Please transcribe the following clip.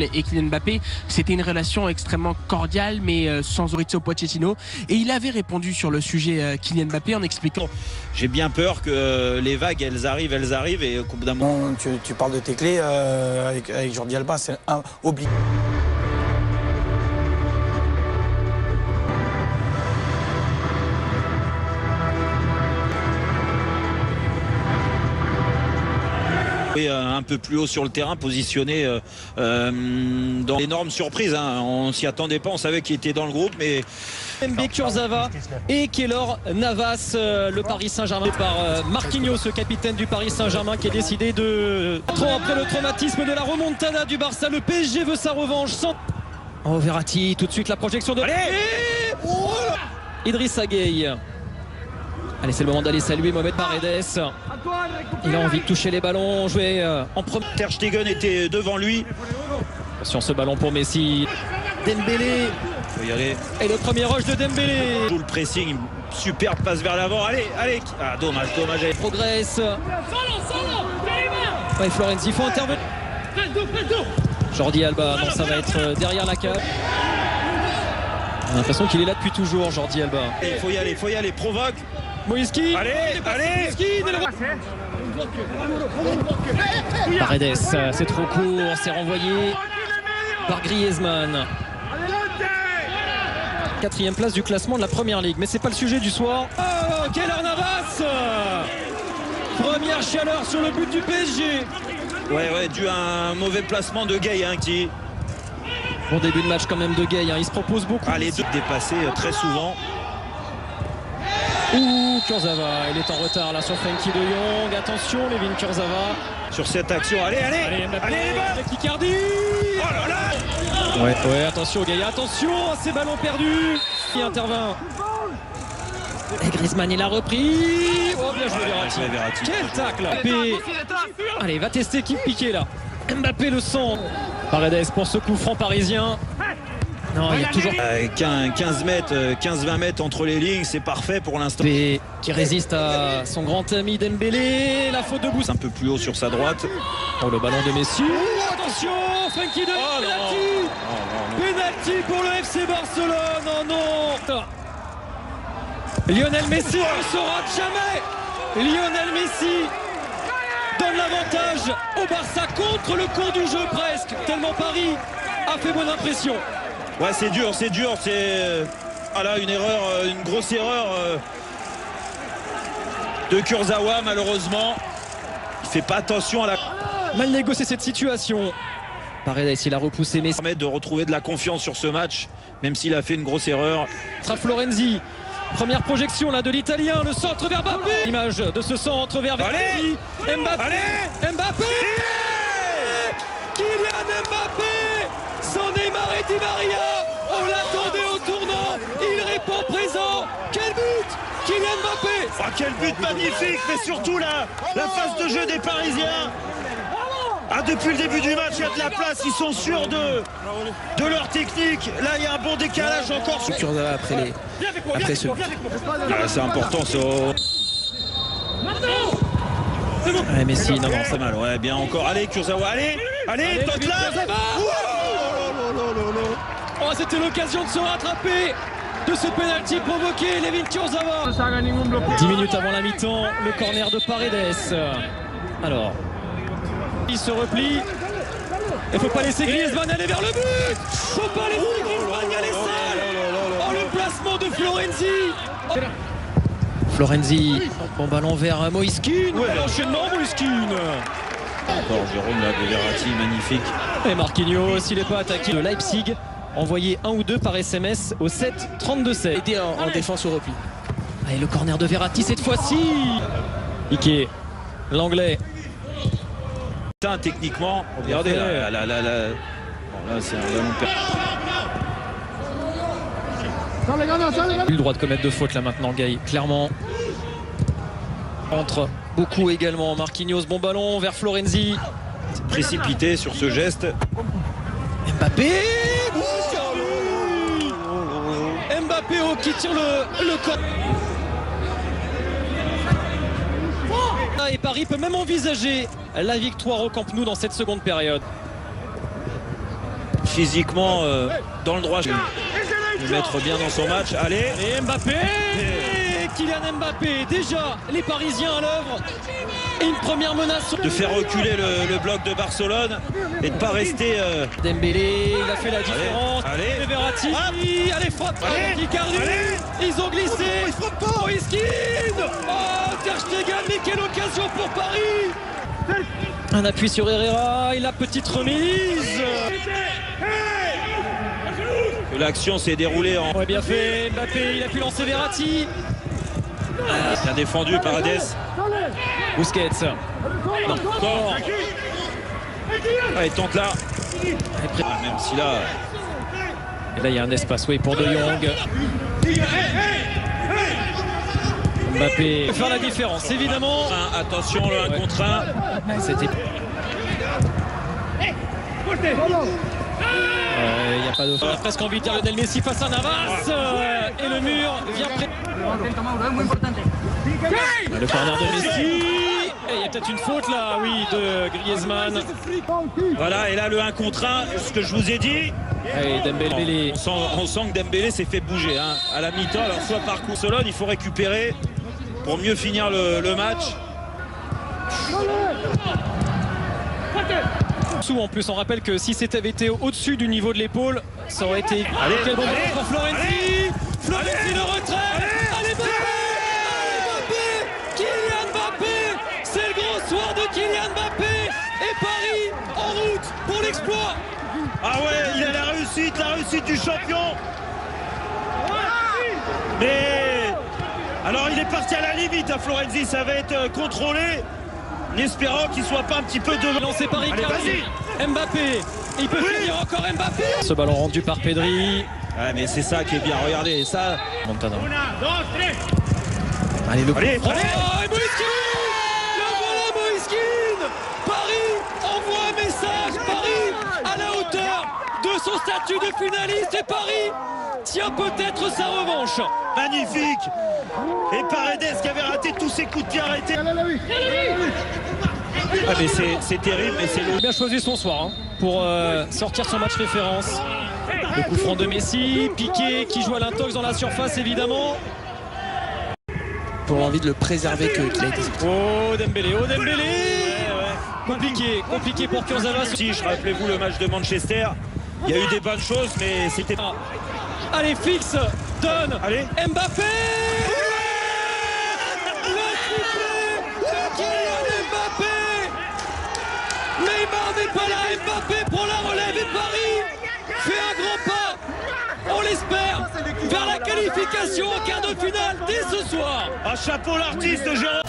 Et Kylian Mbappé, c'était une relation extrêmement cordiale, mais sans Maurizio Pochettino. Et il avait répondu sur le sujet Kylian Mbappé en expliquant: j'ai bien peur que les vagues, elles arrivent, et au bout d'un moment... Tu parles de tes clés avec Jordi Alba, c'est obligé. Et un peu plus haut sur le terrain, positionné dans l'énorme surprise. On s'y attendait pas, on savait qu'il était dans le groupe, mais... Mbé, Kurzawa et Keylor Navas, le Paris Saint-Germain par Marquinhos, le capitaine du Paris Saint-Germain, qui a décidé de... Après le traumatisme de la remontada du Barça, le PSG veut sa revanche. Oh, Verratti, tout de suite la projection de... Idrissa Gueye. Allez, c'est le moment d'aller saluer Mohamed Paredes. Il a envie de toucher les ballons, jouer en premier. Ter Stegen était devant lui. Attention, ce ballon pour Messi. Dembélé. Faut y aller. Et le premier rush de Dembélé. Joue le pressing, superbe passe vers l'avant. Allez. Ah, dommage. Il progresse. Et Florenzi, il faut intervenir. Jordi Alba, non, ça va être derrière la cage. On a l'impression qu'il est là depuis toujours, Jordi Alba. Il faut y aller, provoque. Moïski. Allez. Paredes, c'est trop court, c'est renvoyé par Griezmann. 4e place du classement de la Première Ligue, mais c'est pas le sujet du soir. Oh, Keylor Navas. Première chaleur sur le but du PSG. Ouais, dû à un mauvais placement de Gueye, qui... Bon début de match quand même de Gueye, il se propose beaucoup. Les deux dépassés très souvent. Kurzawa, il est en retard là sur Frenkie de Jong. Attention, Layvin Kurzawa. Sur cette action, allez, Icardi. Oh là là. Ouais, attention Gueye, attention à ces ballons perdus. Il intervient. Et Griezmann, il a repris. Oh, bien joué Verratti. Quel tacle. Allez, va tester qui piqué là. Mbappé le sent. Paredes pour ce coup franc parisien. Non, il y a toujours 15-20 mètres entre les lignes, c'est parfait pour l'instant. Qui résiste à son grand ami Dembélé. La faute de Bouss. Un peu plus haut sur sa droite. Oh, le ballon de Messi. Attention, Frenkie de Jong. Penalty pour le FC Barcelone. Non. Lionel Messi ne saura jamais. Lionel Messi donne l'avantage au Barça contre le cours du jeu presque. Tellement Paris a fait bonne impression. Ouais, c'est dur, c'est une grosse erreur de Kurzawa, malheureusement. Il fait pas attention à la... Mal négocié cette situation. Paredes, il a repoussé Messi. Permet de retrouver de la confiance sur ce match, même s'il a fait une grosse erreur. Florenzi, première projection là de l'Italien, le centre vers Mbappé. L'image de ce centre vers Verratti. Mbappé. Kylian Mbappé. Sans Neymar et Di Maria, on l'attendait au tournant, il répond présent. Quel but, Kylian Mbappé. Oh, quel but magnifique, mais surtout la phase de jeu des Parisiens. Depuis le début du match, il y a de la place, ils sont sûrs de leur technique. Là, il y a un bon décalage encore. Après ce... c'est important, ça. Ouais, Messi, non, c'est mal, ouais, bien encore. Allez, Kurzawa, allez, tente là. Oh, c'était l'occasion de se rattraper de ce penalty provoqué, Layvin Kurzawa. 10 minutes avant la mi-temps, le corner de Paredes. Alors, il se replie. Il ne faut pas laisser Griezmann aller vers le but. Faut pas laisser Griezmann y aller seul. Oh, le placement de Florenzi. Bon ballon vers Moïskine. L'enchaînement Moïskine. Encore Jérôme là de Verratti, magnifique. Et Marquinhos, s'il n'est pas attaqué de Leipzig, envoyé 1 ou 2 par SMS au 7-32-7. Était en défense au repli. Et le corner de Verratti cette fois-ci. Ike, l'anglais. Techniquement, regardez là. Bon, là c'est un ballon perdu. Il a le droit de commettre 2 fautes là maintenant, Gueye, clairement. Entre beaucoup également. Marquinhos, bon ballon vers Florenzi. Précipité sur ce geste. Mbappé. Mbappé qui tire le corps. Et Paris peut même envisager la victoire au Camp Nou dans cette seconde période. physiquement dans le droit. Le mettre bien dans son match. Allez. Et Mbappé, Kylian Mbappé, déjà les Parisiens à l'œuvre. Et une première menace. De faire reculer le bloc de Barcelone et de ne pas rester... Dembélé, il a fait la différence. Allez. Et Verratti, allez frappe. Icardi, ils ont glissé. Moïskine. Oh, Ter Stegen, mais quelle occasion pour Paris. Un appui sur Herrera et la petite remise. L'action s'est déroulée en... Ouais, bien fait, Mbappé, il a pu lancer Verratti. Bien défendu par Hades. Busquets. Non, encore. Allez, tente là. Même si là... Et là, il y a un espace pour De Jong. Mbappé peut faire la différence, évidemment. Attention, le 1 contre 1. C'était... Il n'y a pas de... On a presque envie de dire Lionel Messi face à Navas. Et le mur vient près. Le corner de Messi. Et il y a peut-être une faute là, oui, de Griezmann. Voilà, et là le 1 contre 1, ce que je vous ai dit. Allez, Dembélé. On sent que Dembélé s'est fait bouger à la mi-temps. Alors soit par Barcelone, il faut récupérer pour mieux finir le match. En plus, on rappelle que si c'était été au-dessus du niveau de l'épaule, ça aurait été... Allez, quel bon moment pour Florenzi. Florenzi, le retrait. Allez, Mbappé, Kylian Mbappé. C'est le gros soir de Kylian Mbappé. Et Paris en route pour l'exploit. Ah ouais, il a la réussite du champion. Mais alors il est parti à la limite à Florenzi, ça va être contrôlé. En espérant qu'il soit pas un petit peu devant. Lancé par Icardi. Mbappé, il peut finir encore Mbappé. Ce ballon rendu par Pedri. Ouais, mais c'est ça qui est bien, regardez ça. Montana. Allez, le coup. Allez. Oh, et Moïskine. Le voilà Moïskine. Paris envoie un message. Paris à la hauteur de son statut de finaliste. Et Paris tient peut-être sa revanche. Magnifique. Et Paredes qui avait raté tous ses coups de pied arrêtés. Ah mais c'est terrible, mais c'est Il a bien choisi son soir pour sortir son match référence. Le coup franc de Messi, Piqué qui joue à l'intox dans la surface évidemment. Pour envie de le préserver qu'il a été... Oh Dembélé, Compliqué pour Kurzawa. Si, rappelez-vous le match de Manchester, il y a eu des bonnes choses, mais c'était... Allez, fixe, donne, allez. Mbappé. Neymar n'est pas là, Mbappé prend la relève et Paris fait un grand pas, on l'espère, vers la qualification en quart de finale dès ce soir. Un chapeau l'artiste, Jérôme.